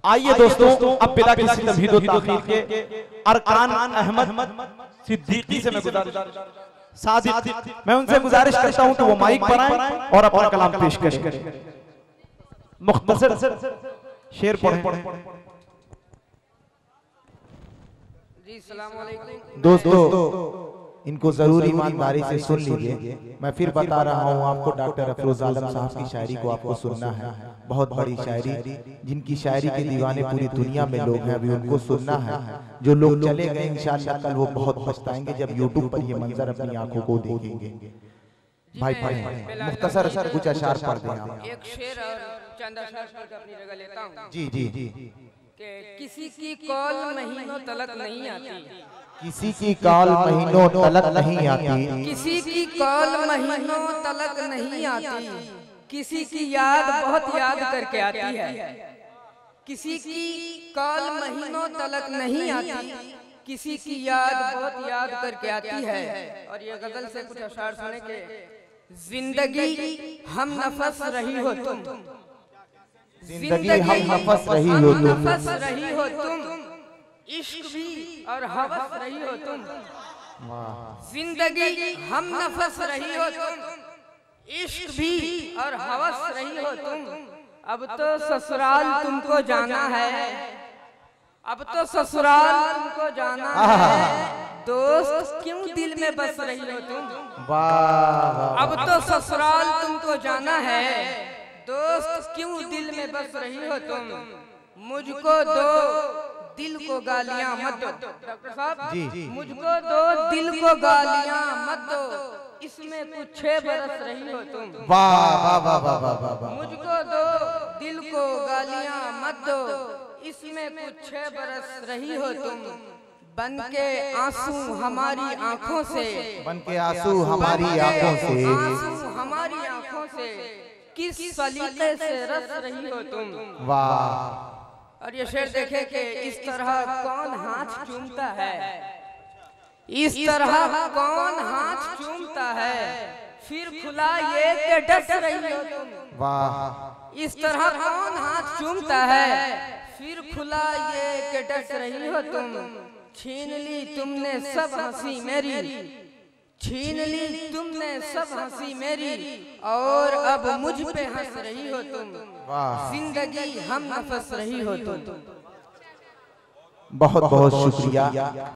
आइए दोस्तों, अब बिला किसी तमहीद व ताखीर के अरकान अहमद सिद्दीकी से मैं उनसे गुजारिश करता हूं कि वो माइक पर आए और अपना कलाम पेश करें। मुख्तसर शेर पढ़ें। जी सलाम अलैकुम। दोस्तों इनको जरूर ईमानदारी से सुन लीजिए। मैं फिर बता रहा हूँ आपको, डॉक्टर अफरोज आलम साहब की शायरी को आपको सुनना है। बहुत बड़ी शायरी, जिनकी शायरी के दीवाने पूरी दुनिया में लोग हैं, अभी उनको सुनना है। जो लोग चले गए इंशाअल्लाह कल वो बहुत पछताएंगे जब यूट्यूब पर ये मंजर अपनी आंखों को देखेंगे। भाई भाई मुख्तसर कुछ अशार पढ़ दें आप। एक शेर और चंद अशार पढ़कर अपनी जगह लेता हूँ। जी जी कि किसी की कॉल महीनों तलक नहीं आती, किसी की कॉल महीनों तलक नहीं आती, किसी की कॉल महीनों तलक नहीं आती, किसी की याद बहुत याद करके आती है। किसी की कॉल महीनों तलक नहीं आती, किसी की याद बहुत याद करके आती है। और ये गजल से कुछ अशार सुने के, जिंदगी हम नफस रही हो तुम, जिंदगी हम नफस रही हो तुम, नफस रही हो तुम, इश्क भी और हवस रही हो तुम। जिंदगी हम नफस रही हो तुम, इश्क भी और हवस रही हो तुम। अब तो ससुराल तुमको जाना है, अब तो ससुराल तुमको जाना है, दोस्त क्यों दिल में बस रही हो तुम। अब तो ससुराल तुमको जाना है, दोस्त क्यों दिल में बस रही हो तुम। मुझको दो दिल को गालियां मत दो, डॉक्टर साहब मुझको दो दिल को गालियां मत दो, इसमें कुछ 6 बरस रही हो तुम। वाह वाह वाह वाह वाह वाह। मुझको दो दिल को गालियां मत दो, इसमें कुछ 6 बरस रही हो तुम। बन के आंसू हमारी आंखों से, बन के आंसू हमारी आंखों से, आंसू हमारी आंखों से किस सलीके से रस रही हो तुम। वाह। और ये शेर देखे कि इस तरह कौन हाथ चूमता है, इस तरह कौन हाथ चूमता है, फिर खुला ये के डस रही हो तुम। वाह। इस तरह कौन हाथ चूमता है, फिर खुला ये के डस रही हो तुम। छीन ली तुमने सब हंसी मेरी, छीन ली तुमने सब हंसी मेरी, और अब मुझ पे हंस रही हो तुम। जिंदगी हम नफस रही हो तुम। बहुत बहुत शुक्रिया।